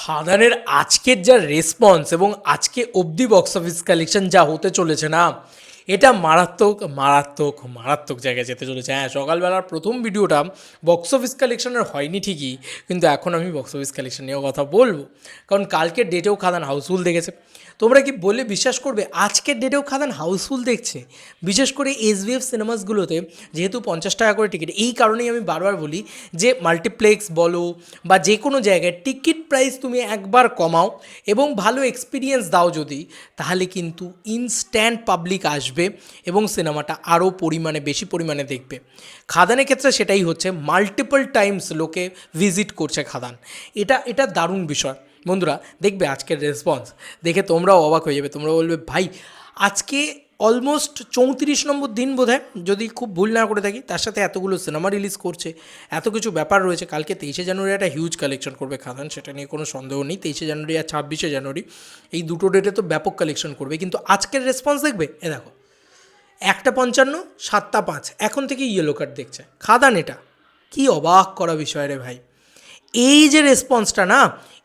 খাদানের আজকের যা রেসপন্স এবং আজকে অবধি বক্স অফিস কালেকশন যা হতে চলেছে না, এটা মারাত্মক মারাত্মক মারাত্মক জায়গায় যেতে চলেছে। হ্যাঁ, সকালবেলার প্রথম ভিডিওটা বক্স অফিস কালেকশনের হয়নি ঠিকই, কিন্তু এখন আমি বক্স অফিস কালেকশন নিয়েও কথা বলবো, কারণ কালকের ডেটেও খাদান হাউসফুল দেখেছে। তোমরা কি বলে বিশ্বাস করবে, আজকের ডেটেও খাদান হাউসফুল দেখছে। বিশেষ করে এসভিএফ সিনেমাসগুলোতে যেহেতু 50 টাকা করে টিকিট, এই কারণেই আমি বারবার বলি যে মাল্টিপ্লেক্স বলো বা যে কোনো জায়গায় টিকিট প্রাইস তুমি একবার কমাও এবং ভালো এক্সপিরিয়েন্স দাও যদি, তাহলে কিন্তু ইনস্ট্যান্ট পাবলিক আসবে এবং সিনেমাটা আরও বেশি পরিমাণে দেখবে। খাদানের ক্ষেত্রে সেটাই হচ্ছে, মাল্টিপল টাইমস লোকে ভিজিট করছে খাদান। এটা দারুণ বিষয় বন্ধুরা। দেখবে আজকের রেসপন্স দেখে তোমরাও অবাক হয়ে যাবে। তোমরা বলবে ভাই আজকে অলমোস্ট 34 নম্বর দিন বোধহয়, যদি খুব ভুল না করে থাকি, তার সাথে এতগুলো সিনেমা রিলিজ করছে, এত কিছু ব্যাপার রয়েছে। কালকে 23শে জানুয়ারি একটা হিউজ কালেকশন করবে খাদান, সেটা নিয়ে কোনো সন্দেহ নেই। 23শে জানুয়ারি আর 26শে জানুয়ারি এই দুটো ডেটে তো ব্যাপক কালেকশন করবে, কিন্তু আজকের রেসপন্স দেখবে। দেখো 1:55, 7:05 এখন থেকে ইয়েলো কার্ড দেখছে খাদান। এটা কি অবাক করা বিষয় রে ভাই। এই যে রেসপন্সটা না,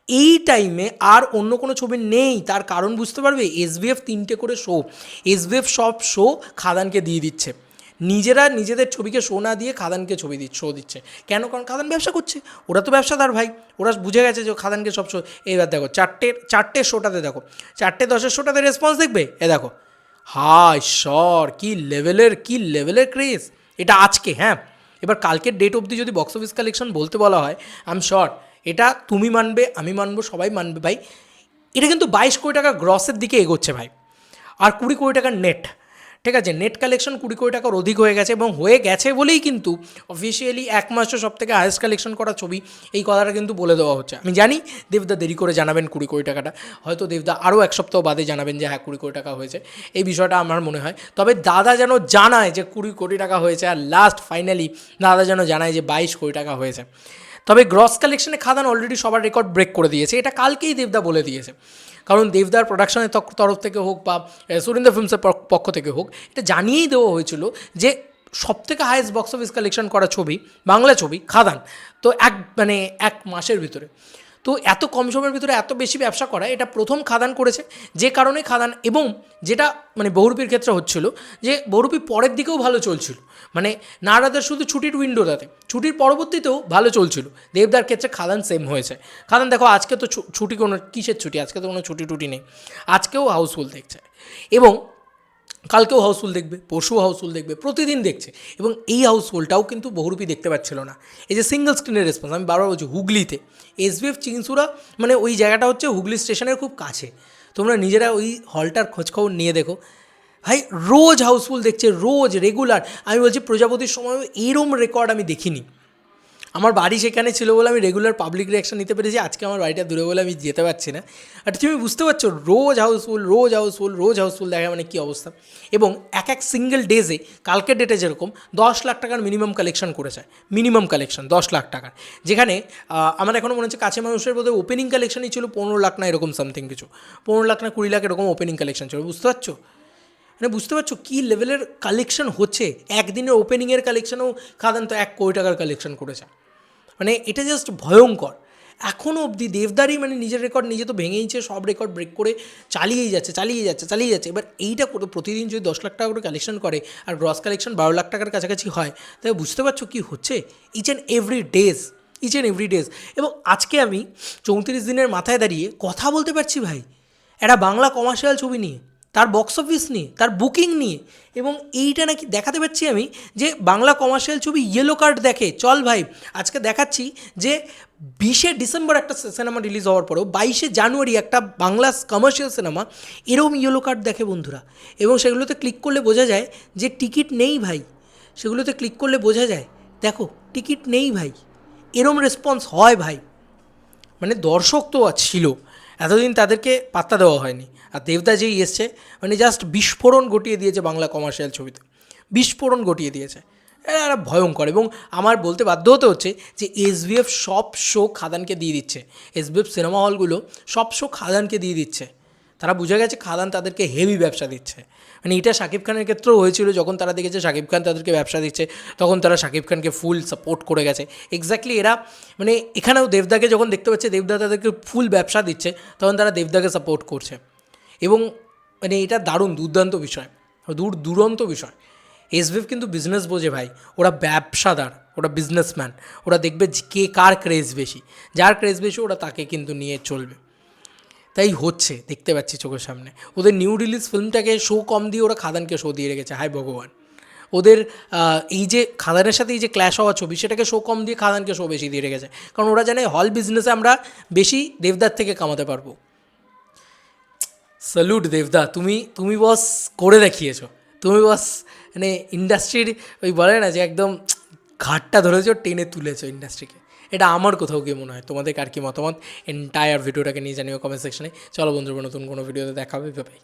এই টাইমে আর অন্য কোনো ছবি নেই। তার কারণ বুঝতে পারবে, এসভিএফ 3টে করে শো, এসভিএফ সব শো খাদানকে দিয়ে দিচ্ছে। নিজেরা নিজেদের ছবিকে শো না দিয়ে খাদানকে শো দিচ্ছে। কেন? কারণ খাদান ব্যবসা করছে, ওরা তো ব্যবসাদার ভাই, ওরা বুঝে গেছে যে খাদানকে সব শো। এবার দেখো চারটে শোটাতে, দেখো 4:10 শোটাতে রেসপন্স দেখবে। দেখো হায় ঈশ্বর, কি লেভেলের ক্রেজ এটা আজকে। হ্যাঁ, এবার কালকের ডেট অবধি যদি বক্স অফিস কালেকশন বলতে বলা হয়, আই এম শর্ট, এটা তুমি মানবে, আমি মানবো, সবাই মানবে ভাই। এটা কিন্তু 22 কোটি টাকা গ্রসের দিকে এগোচ্ছে ভাই, আর 20 কোটি টাকার নেট। ঠিক আছে, নেট কালেকশন 20 কোটি টাকার অধিক হয়ে গেছে, এবং হয়ে গেছে বলেই কিন্তু অফিসিয়ালি এক মাসে সব থেকে হায়েস্ট কালেকশন করা ছবি, এই কথাটা কিন্তু বলে দেওয়া হচ্ছে। আমি জানি দেবদা দেরি করে জানাবেন 20 কোটি টাকাটা, হয়তো দেবদা আরও এক সপ্তাহ বাদে জানাবেন যে হ্যাঁ 20 কোটি টাকা হয়েছে। এই বিষয়টা আমার মনে হয়, তবে দাদা যেন জানায় যে 20 কোটি টাকা হয়েছে, আর লাস্ট ফাইনালি দাদা যেন জানায় যে 22 কোটি টাকা হয়েছে। তবে গ্রস কালেকশনে খাদান অলরেডি সবার রেকর্ড ব্রেক করে দিয়েছে, এটা কালকেই দেবদা বলে দিয়েছে। কারণ দেবদার প্রোডাকশনের তরফ থেকে হোক বা সুরিন্দর ফিল্মসের পক্ষ থেকে হোক, এটা জানিয়েই দেওয়া হয়েছিল যে সবথেকে হাইয়েস্ট বক্স অফিস কালেকশন করা ছবি, বাংলা ছবি খাদান। তো এক মাসের ভিতরে, তো এত কম সময়ের ভিতরে এত বেশি ব্যবসা করা, এটা প্রথম খাদান করেছে। যে কারণে খাদান, এবং যেটা বহুরূপীর ক্ষেত্রে হচ্ছিল, যে বহুরূপী পরের দিকেও ভালো চলছিল, নারাদার শুধু ছুটির উইন্ডোটাতে, ছুটির পরবর্তীতেও ভালো চলছিল। দেবদার ক্ষেত্রে খাদান সেম হয়েছে। খাদান দেখো আজকে তো ছুটি, কোনো কিসের ছুটি, আজকে তো কোনো ছুটি নেই, আজকেও হাউসফুল দেখছে, এবং কালকেও হাউসফুল দেখবে, পরশু হাউসফুল দেখবে, প্রতিদিন দেখছে। এবং এই হাউসফুলটাও কিন্তু বহুরূপী দেখতে পাচ্ছিল না। এই যে সিঙ্গল স্ক্রিনের রেসপন্স, আমি বারবার বলছি, হুগলিতে এসভিএফ চিনসুরা, ওই জায়গাটা হচ্ছে হুগলি স্টেশনের খুব কাছে। তোমরা নিজেরা ওই হলটার খোঁজখবর নিয়ে দেখো ভাই, রোজ হাউসফুল দেখছে, রোজ রেগুলার। আমি বলছি প্রজাপতির সময় এরম রেকর্ড আমি দেখিনি। আমার বাড়ি সেখানে ছিল বলে আমি রেগুলার পাবলিক রিয়াকশন নিতে পেরেছি। আজকে আমার বাড়িটা দূরে বলে আমি যেতে পারছি না। আর তুমি বুঝতে পারছো, রোজ হাউসফুল দেখা কী অবস্থা। এবং এক সিঙ্গেল ডেজে, কালকের ডেটে যেরকম 10 লাখ টাকার মিনিমাম কালেকশন করেছে, মিনিমাম কালেকশন 10 লাখ টাকার, যেখানে আমার এখনও মনে হচ্ছে কাছে মানুষের বোধহয় ওপেনিং কালেকশনই ছিল 15 লাখ না এরকম সামথিং কিছু, 15 লাখ না 20 লাখ এরকম ওপেনিং কালেকশন ছিল। বুঝতে পারছো কী লেভেলের কালেকশন হচ্ছে। একদিনের ওপেনিংয়ের কালেকশনেও খাদান তো 1 কোটি টাকার কালেকশন করেছে। এটা জাস্ট ভয়ঙ্কর। এখনও অবধি দেবদারই নিজের রেকর্ড নিজে তো ভেঙেইছে, সব রেকর্ড ব্রেক করে চালিয়েই যাচ্ছে। এবার এইটা প্রতিদিন যদি 10 লাখ টাকা করে কালেকশন করে, আর গ্রস কালেকশন 12 লাখ টাকার কাছাকাছি হয়, তাহলে বুঝতে পারছো কী হচ্ছে ইচ অ্যান্ড এভরি ডেজ। এবং আজকে আমি 34 দিনের মাথায় দাঁড়িয়ে কথা বলতে পারছি ভাই একটা বাংলা কমার্শিয়াল ছবি নিয়ে, তার বক্স অফিস নিয়ে, তার বুকিং নিয়ে, এবং এইটা নাকি দেখাতে পারছি আমি যে বাংলা কমার্শিয়াল ছবি ইয়েলো কার্ড দেখে। চল ভাই, আজকে দেখাচ্ছি যে 20শে ডিসেম্বর একটা সিনেমা রিলিজ হওয়ার পরেও 22শে জানুয়ারি একটা বাংলা কমার্শিয়াল সিনেমা এরকম ইয়েলো কার্ড দেখে বন্ধুরা। এবং সেগুলোতে ক্লিক করলে বোঝা যায় যে টিকিট নেই ভাই, সেগুলোতে ক্লিক করলে বোঝা যায় দেখো টিকিট নেই ভাই। এরম রেসপন্স হয় ভাই। দর্শক তো ছিল, এতদিন তাদেরকে পাত্তা দেওয়া হয়নি। আর দেবদা যেই এসছে, জাস্ট বিস্ফোরণ ঘটিয়ে দিয়েছে বাংলা কমার্শিয়াল ছবিতে, বিস্ফোরণ ঘটিয়ে দিয়েছে। এটা ভয়ঙ্কর। এবং আমার বলতে বাধ্য হতে হচ্ছে যে এসভিএফ সব শো খাদানকে দিয়ে দিচ্ছে, এসভিএফ সিনেমা হলগুলো সব শো খাদানকে দিয়ে দিচ্ছে। তারা বুঝে গেছে খাদান তাদেরকে হেভি ব্যবসা দিচ্ছে। মানে এটা শাকিব খানের ক্ষেত্রেও হয়েছিল, যখন তারা দেখেছে শাকিব খান তাদেরকে ব্যবসা দিচ্ছে তখন তারা শাকিব খানকে ফুল সাপোর্ট করে গেছে। এক্স্যাক্টলি এরা মানে এখানেও দেবদাকে যখন দেখতে পাচ্ছে দেবদা তাদেরকে ফুল ব্যবসা দিচ্ছে, তখন তারা দেবদাকে সাপোর্ট করছে। এবং মানে এটা দারুণ দুর্দান্ত বিষয়, দুরন্ত বিষয়। এসবিএফ কিন্তু বিজনেস বোঝে ভাই, ওরা ব্যবসাদার, ওরা বিজনেসম্যান, ওরা দেখবে কে কার ক্রেজ বেশি, যার ক্রেজ বেশি ওরা তাকে কিন্তু নিয়ে চলবে। তাই হচ্ছে, দেখতে পাচ্ছি চোখের সামনে। ওদের নিউ রিলিজ ফিল্মটাকে শো কম দিয়ে ওরা খাদানকে শো দিয়ে রেখেছে, হায় ভগবান। ওদের এই যে খাদানের সাথে এই যে ক্ল্যাশ হওয়া ছবি, সেটাকে শো কম দিয়ে খাদানকে শো বেশি দিয়ে রেখেছে, কারণ ওরা জানে হল বিজনেসে আমরা বেশি দেবদার থেকে কামাতে পারবো। স্যালুট দেবদা, তুমি বস করে দেখিয়েছো। তুমি বস মানে ইন্ডাস্ট্রির ওই বলে না যে একদম ঘাটটা ধরেছো, টেনে তুলেছো ইন্ডাস্ট্রিকে। এটা আমার কোথাও গিয়ে মনে হয়। তোমাদের আর কি মতামত এন্টায়ার ভিডিওটাকে নিয়ে জানিও কমেন্ট সেকশনে। চলো বন্ধুরা, নতুন কোনো ভিডিওতে দেখা হবে, ভাই।